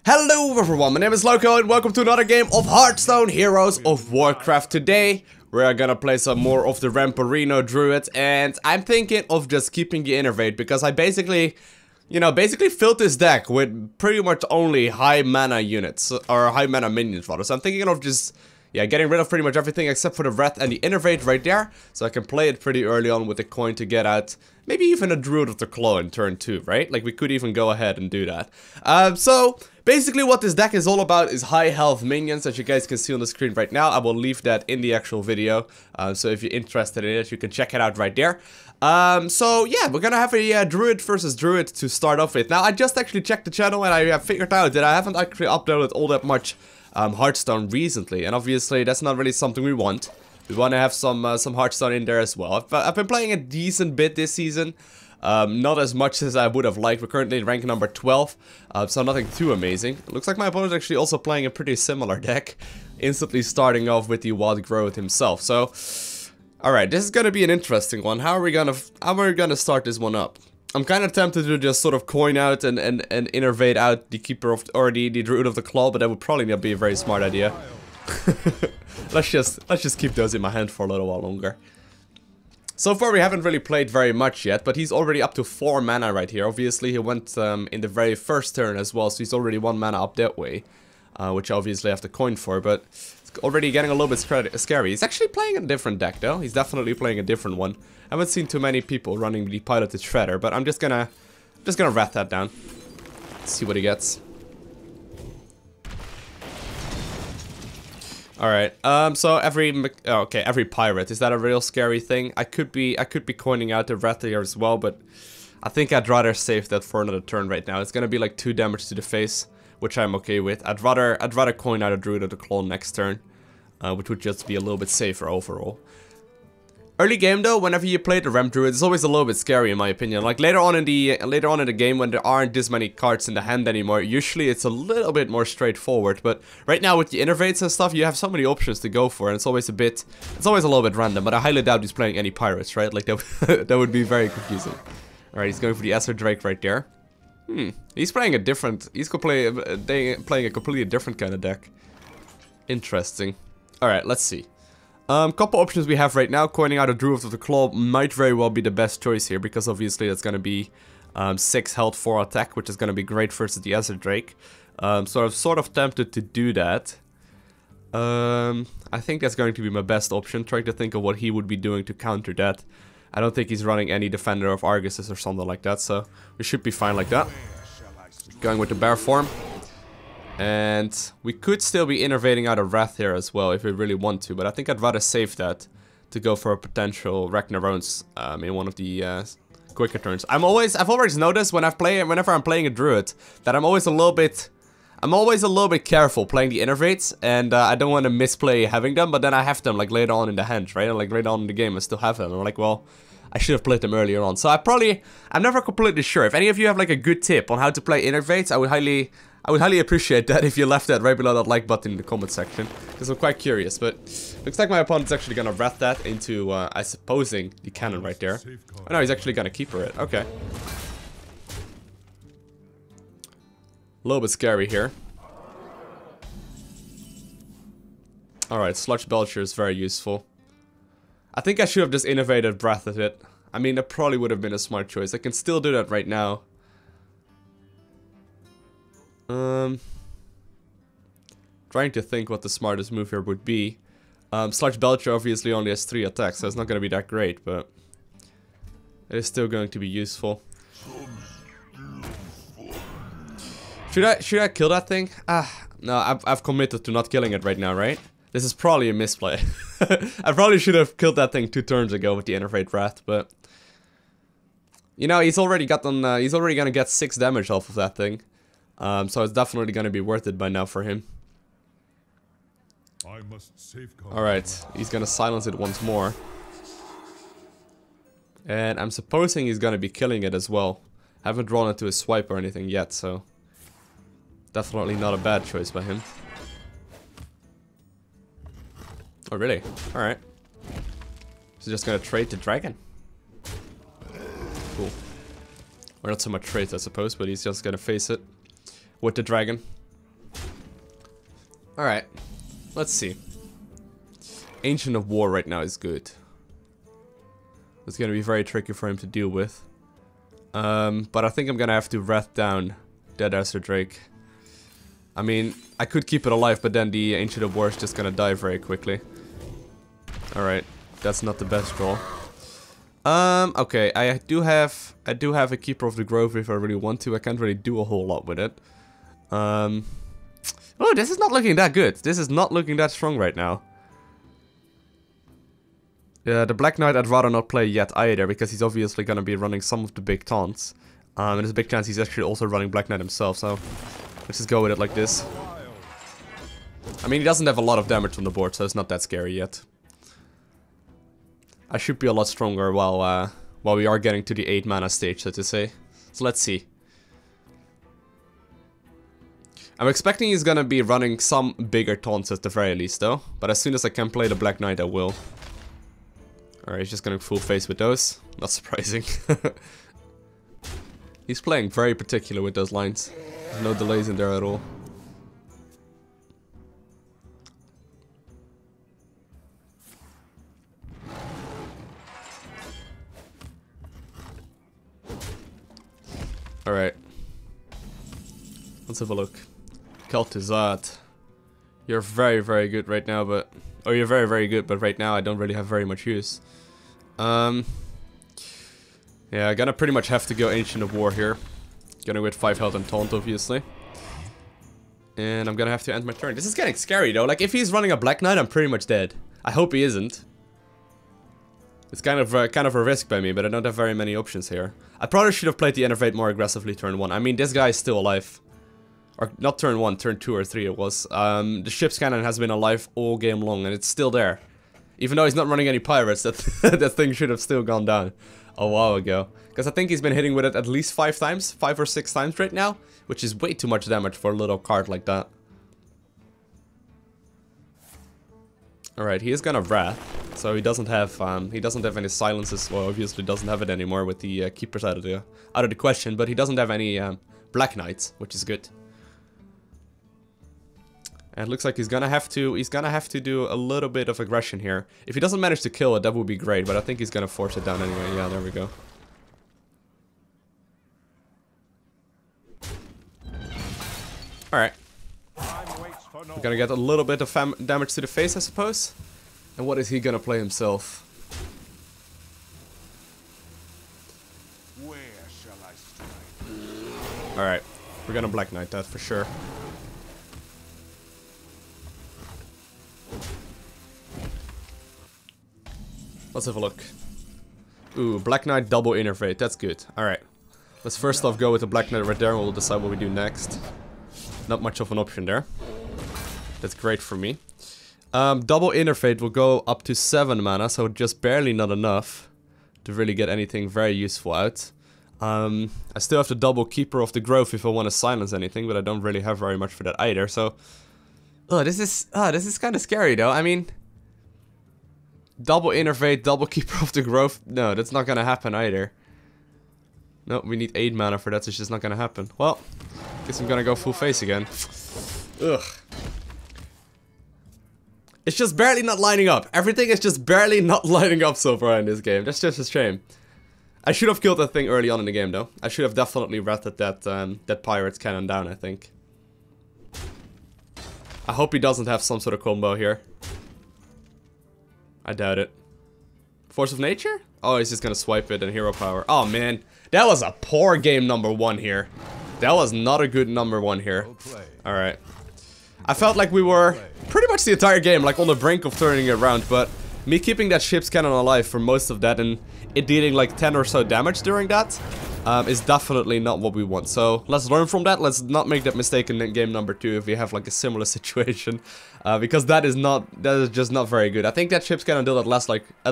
Hello everyone, my name is Lowko and welcome to another game of Hearthstone Heroes of Warcraft. Today we are gonna play some more of the Ramparino Druid, and I'm thinking of just keeping the Innervate because I basically filled this deck with pretty much only high mana units, or high mana minions rather. So I'm thinking of just, getting rid of pretty much everything except for the Wrath and the Innervate right there, so I can play it pretty early on with the coin to get out maybe even a Druid of the Claw in turn 2, right? Like we could even go ahead and do that. So basically what this deck is all about is high health minions, as you guys can see on the screen right now. I will leave that in the actual video, so if you're interested in it, you can check it out right there. So yeah, we're gonna have a Druid versus Druid to start off with. Now, I just actually checked the channel and I have figured out that I haven't actually uploaded all that much Hearthstone recently, and obviously that's not really something we want. We want to have some Hearthstone in there as well. I've been playing a decent bit this season. Not as much as I would have liked. We're currently rank number 12, so nothing too amazing. It looks like my opponent's actually also playing a pretty similar deck, instantly starting off with the Wild Growth himself. So, alright, this is gonna be an interesting one. How are we gonna start this one up? I'm kind of tempted to just sort of coin out and innervate out the Keeper of, or the Druid of the Claw, but that would probably not be a very smart idea. Let's just keep those in my hand for a little while longer. So far we haven't really played very much yet, but he's already up to 4 mana right here. Obviously he went in the very first turn as well, so he's already 1 mana up that way, which I obviously have to coin for, but it's already getting a little bit scary. He's actually playing a different deck though. He's definitely playing a different one. I haven't seen too many people running the Piloted Shredder, but I'm just gonna wrath that down. Let's see what he gets. Alright, so every pirate, is that a real scary thing? I could be coining out the Wrath here as well, but I think I'd rather save that for another turn right now. It's gonna be like 2 damage to the face, which I'm okay with. I'd rather coin out a Druid of the Claw next turn, which would just be a little bit safer overall. Early game though, whenever you play the Ram Druid, it's always a little bit scary in my opinion. Like later on in the game, when there aren't this many cards in the hand anymore, usually it's a little bit more straightforward. But right now with the Innervates and stuff, you have so many options to go for, and it's always a little bit random. But I highly doubt he's playing any pirates, right? Like that that would be very confusing. All right, he's going for the Azure Drake right there. He's playing a different. He's playing a completely different kind of deck. Interesting. All right, let's see. Couple options we have right now. Coining out a Druid of the Claw might very well be the best choice here, because obviously that's going to be 6 health, 4 attack, which is going to be great versus the Azure Drake. So I'm sort of tempted to do that. I think that's going to be my best option, trying to think of what he would be doing to counter that. I don't think he's running any Defender of Arguses or something like that, so we should be fine like that. Going with the Bear form. And we could still be innervating out a Wrath here as well if we really want to, but I think I'd rather save that to go for a potential Ragnarones in one of the quicker turns. I've always noticed whenever I'm playing a Druid that I'm always a little bit careful playing the Innervates, and I don't want to misplay having them, but then I have them like later on in the hand, right? And like later on in the game I still have them. I'm like, well, I should have played them earlier on. So I'm never completely sure. If any of you have like a good tip on how to play Innervates, I would highly appreciate that if you left that right below that like button in the comment section, because I'm quite curious. But looks like my opponent's actually gonna wrath that into, I supposing, the cannon right there. Oh no, he's actually gonna keeper it. Okay. A little bit scary here. Alright, Sludge Belcher is very useful. I think I should have just innovated wrathed it. I mean, that probably would have been a smart choice. I can still do that right now. Trying to think what the smartest move here would be. Sludge Belcher obviously only has 3 attacks, so it's not going to be that great, but it is still going to be useful. Should I kill that thing? No, I've committed to not killing it right now, right? This is probably a misplay. I probably should have killed that thing 2 turns ago with the Innervate Wrath, but you know, he's already gonna get 6 damage off of that thing. So it's definitely gonna be worth it by now for him. Alright, he's gonna silence it once more. And I'm supposing he's gonna be killing it as well. I haven't drawn it to a swipe or anything yet, so definitely not a bad choice by him. Oh really? Alright. So just gonna trade the dragon. Cool. Or not so much trade I suppose, but he's just gonna face it with the dragon. Alright, let's see. Ancient of War right now is good. It's gonna be very tricky for him to deal with. But I think I'm gonna have to wrath down Dead Aster Drake. I mean, I could keep it alive, but then the Ancient of War is just gonna die very quickly. Alright, that's not the best draw. Okay, I do have a Keeper of the Grove if I really want to. I can't really do a whole lot with it. Oh, this is not looking that good. This is not looking that strong right now. Yeah, the Black Knight I'd rather not play yet either, because he's obviously gonna be running some of the big taunts. And there's a big chance he's actually also running Black Knight himself, so let's just go with it like this. I mean, he doesn't have a lot of damage on the board, so it's not that scary yet. I should be a lot stronger while we are getting to the 8 mana stage, so to say. So let's see. I'm expecting he's gonna be running some bigger taunts at the very least, though. But as soon as I can play the Black Knight, I will. Alright, he's just going full face with those. Not surprising. He's playing very particular with those lines. There's no delays in there at all. Alright. Let's have a look. Kel'Thuzad. You're very, very good right now, but... Oh, you're very, very good, but right now I don't really have very much use. Yeah, I'm gonna pretty much have to go Ancient of War here. Gonna with 5 health and taunt, obviously. And I'm gonna have to end my turn. This is getting scary, though. Like, if he's running a Black Knight, I'm pretty much dead. I hope he isn't. It's kind of a risk by me, but I don't have very many options here. I probably should have played the Enervate more aggressively turn 1. I mean, this guy is still alive. Or, not turn 1, turn 2 or 3 it was. The ship's cannon has been alive all game long, and it's still there. Even though he's not running any pirates, that, that thing should have still gone down a while ago. Because I think he's been hitting with it at least 5 times, 5 or 6 times right now. Which is way too much damage for a little card like that. Alright, he is gonna Wrath. So he doesn't have any silences. Well, obviously doesn't have it anymore with the Keepers out of the question. But he doesn't have any Black Knights, which is good. And it looks like he's gonna have to do a little bit of aggression here. If he doesn't manage to kill it, that would be great, but I think he's gonna force it down anyway. Yeah, there we go. Alright. We're gonna get a little bit of damage to the face, I suppose. And what is he gonna play himself? Alright. We're gonna Black Knight that for sure. Let's have a look. Ooh, Black Knight double Innervate, that's good. Alright. Let's first off go with the Black Knight right there and we'll decide what we do next. Not much of an option there. That's great for me. Double Innervate will go up to 7 mana, so just barely not enough to really get anything very useful out. I still have to double Keeper of the Grove if I want to silence anything, but I don't really have very much for that either, so... Oh, this is kind of scary though, I mean... Double Innervate, double Keeper of the Grove. No, that's not gonna happen either. No, we need 8 mana for that, so it's just not gonna happen. Well, guess I'm gonna go full face again. Ugh. It's just barely not lining up. Everything is just barely not lining up so far in this game. That's just a shame. I should have killed that thing early on in the game, though. I should have definitely ratted that Pirate's cannon down, I think. I hope he doesn't have some sort of combo here. I doubt it. Force of Nature? Oh, he's just gonna swipe it and hero power. Oh man, that was a poor game number 1 here. That was not a good number 1 here. Alright. I felt like we were pretty much the entire game like on the brink of turning it around, but me keeping that ship's cannon alive for most of that and it dealing like 10 or so damage during that is definitely not what we want. So let's learn from that. Let's not make that mistake in game number 2 if we have like a similar situation, because that is just not very good. I think that ship's cannon deal at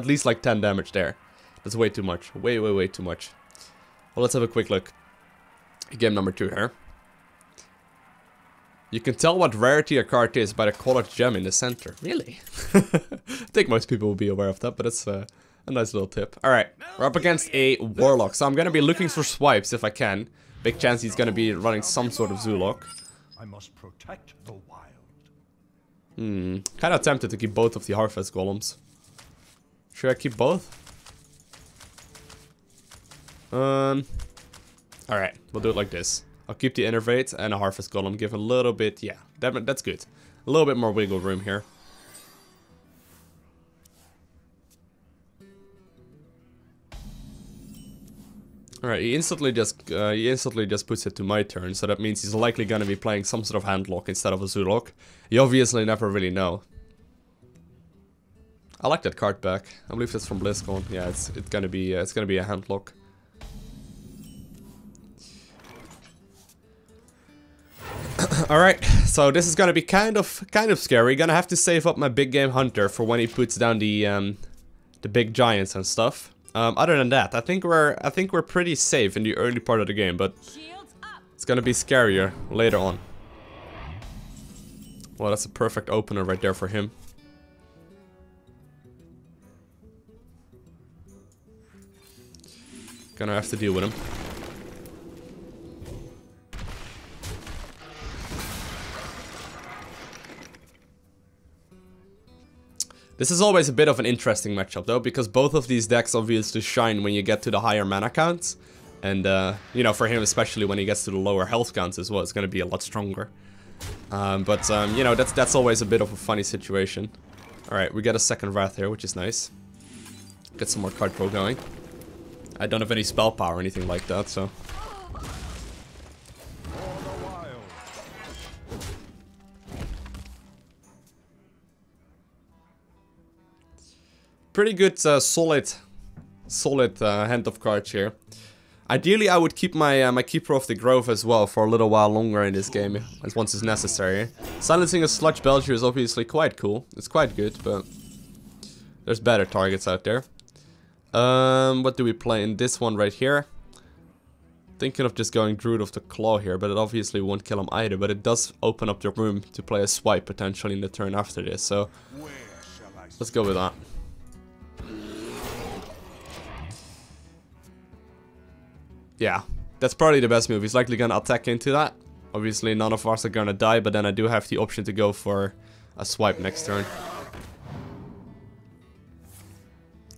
least like 10 damage there. That's way too much. Way too much. Well, let's have a quick look. Game number 2 here. You can tell what rarity a card is by the colored gem in the center. Really? I think most people will be aware of that, but it's a nice little tip. Alright, we're up against a Warlock, so I'm gonna be looking for swipes if I can. Big chance he's gonna be running some sort of Zoolock. I must protect the wild. Kind of tempted to keep both of the Harvest Golems. Should I keep both? Alright, we'll do it like this. I'll keep the Innervate and a Harvest Golem, give a little bit, yeah, that's good. A little bit more wiggle room here. Alright, he instantly just puts it to my turn, so that means he's likely gonna be playing some sort of Handlock instead of a Zoolock. You obviously never really know. I like that card back. I believe that's from BlizzCon. Yeah, it's gonna be a Handlock. Alright, so this is gonna be kind of scary. Gonna have to save up my big game hunter for when he puts down the big giants and stuff. Other than that, I think we're pretty safe in the early part of the game, but it's gonna be scarier later on. Well, that's a perfect opener right there for him. Gonna have to deal with him. This is always a bit of an interesting matchup though, because both of these decks obviously shine when you get to the higher mana counts. And, you know, for him especially when he gets to the lower health counts as well, it's gonna be a lot stronger. You know, that's always a bit of a funny situation. Alright, we get a second Wrath here, which is nice. Get some more card draw going. I don't have any spell power or anything like that, so... Pretty good, solid hand of cards here. Ideally, I would keep my my Keeper of the Grove as well for a little while longer in this game, as once it's necessary. Silencing a Sludge Belcher is obviously quite cool. It's quite good, but there's better targets out there. What do we play in this one right here? Thinking of just going Druid of the Claw here, but it obviously won't kill him either. But it does open up the room to play a swipe potentially in the turn after this, so let's go with that. Yeah, that's probably the best move. He's likely gonna attack into that. Obviously, none of us are gonna die, but then I do have the option to go for a swipe next turn.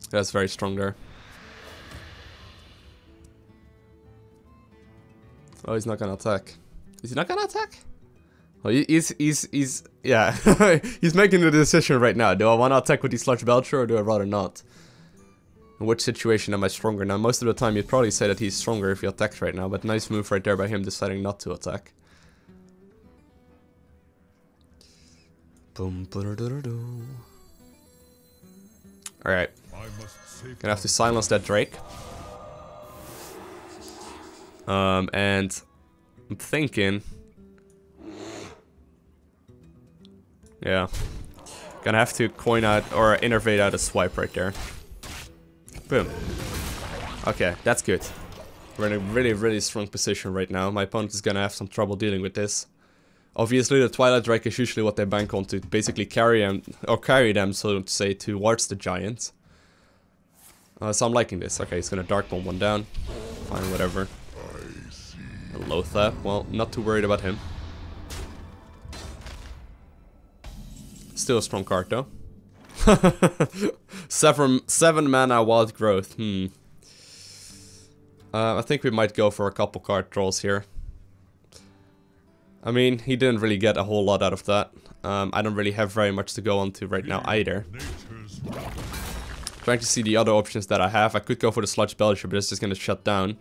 That's very strong there. Oh, he's not gonna attack. Is he not gonna attack? Well, he's yeah. He's making the decision right now. Do I want to attack with the Sludge Belcher or do I rather not? In which situation am I stronger? Now, most of the time you'd probably say that he's stronger if he attacks right now, but nice move right there by him deciding not to attack. Boom, alright. Gonna have to silence that Drake. And I'm thinking... Yeah. Gonna have to coin out or innervate out a swipe right there. Boom. Okay, that's good. We're in a really, really strong position right now. My opponent is gonna have some trouble dealing with this. Obviously, the Twilight Drake is usually what they bank on to basically carry them, so to say, towards the giant. So I'm liking this. Okay, he's gonna Dark Bomb one down. Fine, whatever. Lothap. Well, not too worried about him. Still a strong card though. 7 mana Wild Growth. I think we might go for a couple card draws here. I mean, he didn't really get a whole lot out of that. I don't really have very much to go on to right now either. Trying to see the other options that I have. I could go for the Sludge Belcher, but it's just gonna shut down.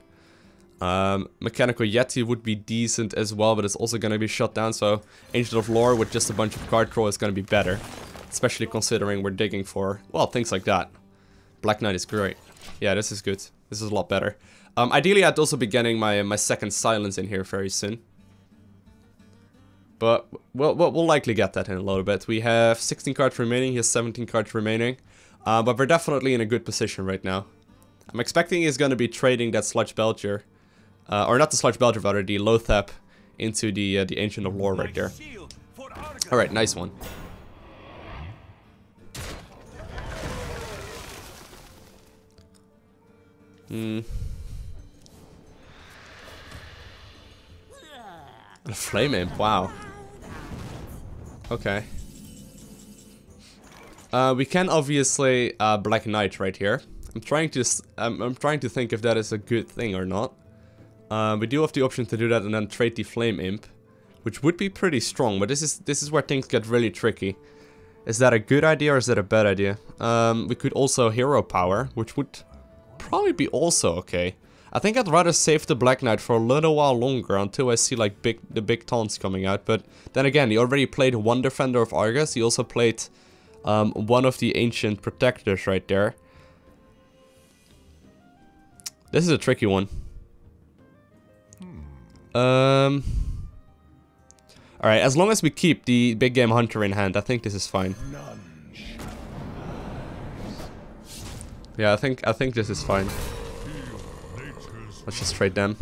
Mechanical Yeti would be decent as well, but it's also gonna be shut down. So Ancient of Lore with just a bunch of card draw is gonna be better. Especially considering we're digging for, well, things like that. Black Knight is great. Yeah, this is good. This is a lot better. Ideally, I'd also be getting my second Silence in here very soon. But we'll likely get that in a little bit. We have 16 cards remaining. He has 17 cards remaining. But we're definitely in a good position right now. I'm expecting he's going to be trading that Sludge Belcher. Or not the Sludge Belcher, rather the Lothap into the Ancient of Lore right there. Alright, nice one. A Flame Imp, wow. Okay. We can obviously Black Knight right here. I'm trying to think if that is a good thing or not. We do have the option to do that and then trade the Flame Imp, which would be pretty strong. But this is where things get really tricky. Is that a good idea or is that a bad idea? We could also Hero Power, which would probably be also okay. I think I'd rather save the Black Knight for a little while longer until I see like the big taunts coming out. But then again, he already played one Defender of Argus. He also played one of the Ancient Protectors right there. This is a tricky one. Alright, as long as we keep the Big Game Hunter in hand, I think this is fine. Yeah, I think this is fine. Let's just trade them.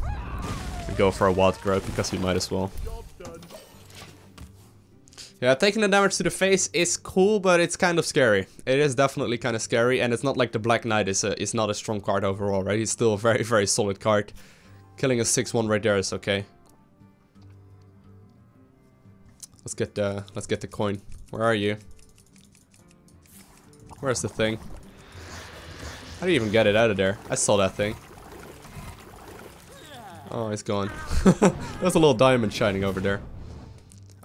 We go for a Wild Growth because we might as well. Yeah, taking the damage to the face is cool, but it's kind of scary. It is definitely kind of scary, and it's not like the Black Knight is not a strong card overall, right? He's still a very, very solid card. Killing a 6-1 right there is okay. Let's get the coin. Where are you? Where's the thing? How do you even get it out of there? I saw that thing. Oh, it's gone. There's a little diamond shining over there.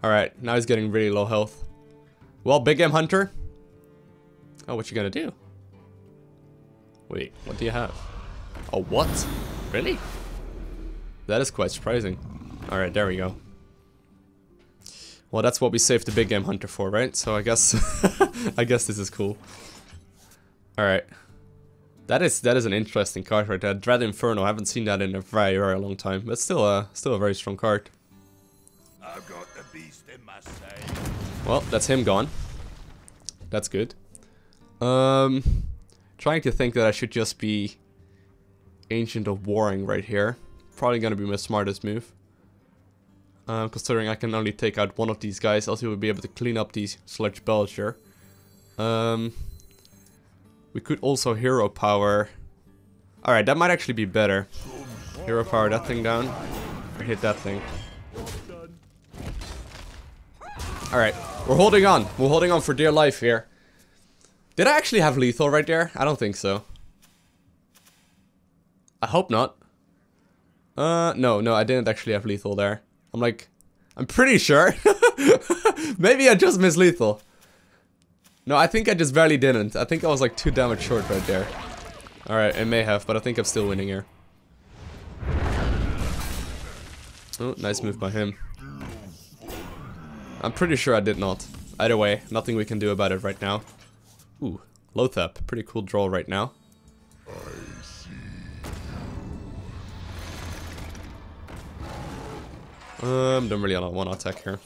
Alright, now he's getting really low health. Well, Big Game Hunter. Oh, what you gonna do? Wait, what do you have? Oh, what? Really? That is quite surprising. Alright, there we go. Well, that's what we saved the Big Game Hunter for, right? So I guess I guess this is cool. Alright. That is an interesting card right there. Dread Inferno. I haven't seen that in a very, very long time. But still a very strong card. I've got the beast in my sight. Well, that's him gone. That's good. Trying to think that I should just be Ancient of Warring right here. Probably gonna be my smartest move. Considering I can only take out one of these guys, else we will be able to clean up these Sludge Belcher. We could also Hero Power. Alright, that might actually be better. Hero Power that thing down. Or hit that thing. Alright, we're holding on. We're holding on for dear life here. Did I actually have lethal right there? I don't think so. I hope not. No, I didn't actually have lethal there. I'm pretty sure. Maybe I just missed lethal. No, I think I just barely didn't. I think I was like 2 damage short right there. Alright, I may have, but I think I'm still winning here. Oh, nice move by him. I'm pretty sure I did not. Either way, nothing we can do about it right now. Ooh, Lothap. Pretty cool draw right now. Don't really want to attack here.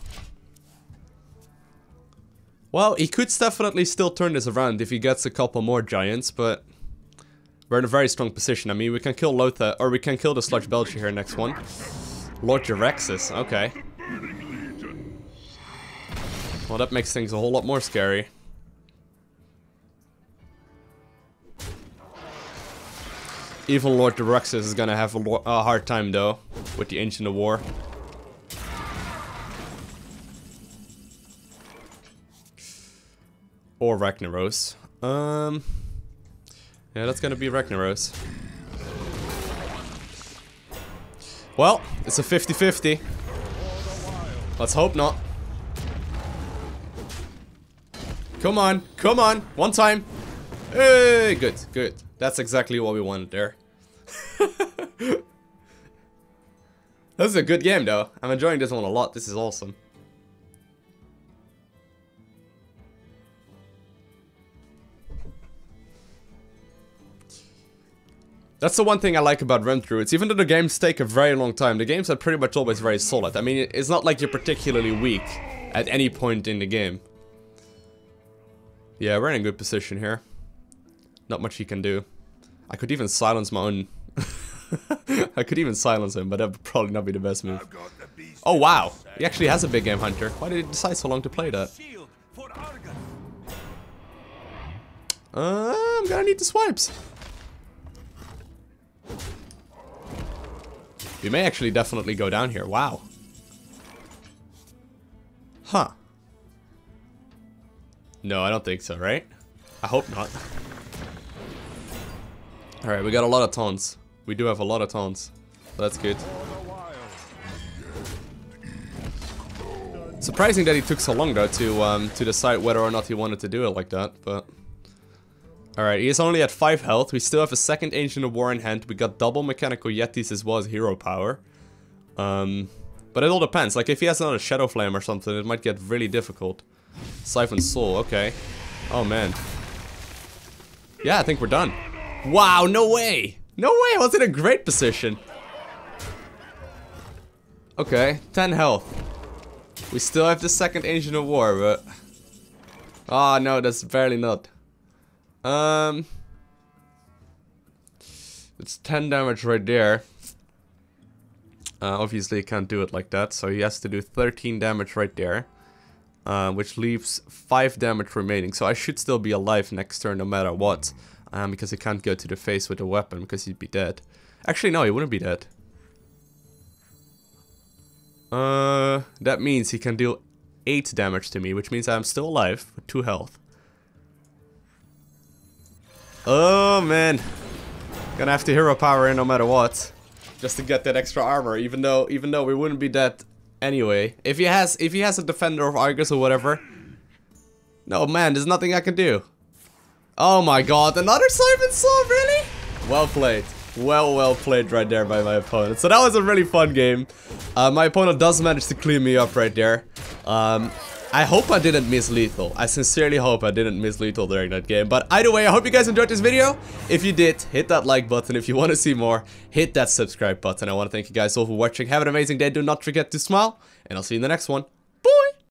Well, he could definitely still turn this around if he gets a couple more giants, but we're in a very strong position. I mean, we can kill Lothar, or we can kill the Sludge Belcher here next one. Lord Jaraxxus, okay. Well, that makes things a whole lot more scary. Even Lord Jaraxxus is gonna have a hard time though with the Ancient of War. Or Ragnaros. Yeah, that's gonna be Ragnaros. Well, it's a 50-50. Let's hope not. Come on, come on, one time. Hey, good, good. That's exactly what we wanted there. This is a good game though. I'm enjoying this one a lot. This is awesome. That's the one thing I like about Realm Druids. Even though the games take a very long time, the games are pretty much always very solid. I mean, it's not like you're particularly weak at any point in the game. Yeah, we're in a good position here. Not much he can do. I could even silence my own... I could even silence him, but that would probably not be the best move. Oh wow, he actually has a Big Game Hunter. Why did he decide so long to play that? I'm gonna need the swipes. We may actually definitely go down here. Wow. Huh. No, I don't think so, right? I hope not. Alright, we got a lot of taunts. We do have a lot of taunts. That's good. Surprising that he took so long though to decide whether or not he wanted to do it like that, but... Alright, he is only at 5 health. We still have a second Ancient of War in hand. We got double Mechanical Yetis as well as hero power. But it all depends. Like, if he has another Shadow Flame or something, it might get really difficult. Siphon Soul, okay. Oh, man. Yeah, I think we're done. Wow, no way! No way, I was in a great position. Okay, 10 health. We still have the second Ancient of War, but... Oh, no, that's barely not. It's 10 damage right there. Obviously he can't do it like that, so he has to do 13 damage right there. Which leaves 5 damage remaining, so I should still be alive next turn no matter what. Because he can't go to the face with a weapon, because he'd be dead. Actually, no, he wouldn't be dead. That means he can deal 8 damage to me, which means I'm still alive with 2 health. Oh, man. Gonna have to hero power in no matter what. Just to get that extra armor, even though we wouldn't be dead anyway. If he has a Defender of Argus or whatever. No, man, there's nothing I can do. Oh my god, another Siphon Soul, really? Well played. Well played right there by my opponent. So that was a really fun game. My opponent does manage to clean me up right there. I hope I didn't miss lethal. I sincerely hope I didn't miss lethal during that game. But either way, I hope you guys enjoyed this video. If you did, hit that like button. If you want to see more, hit that subscribe button. I want to thank you guys all for watching. Have an amazing day. Do not forget to smile. And I'll see you in the next one. Bye!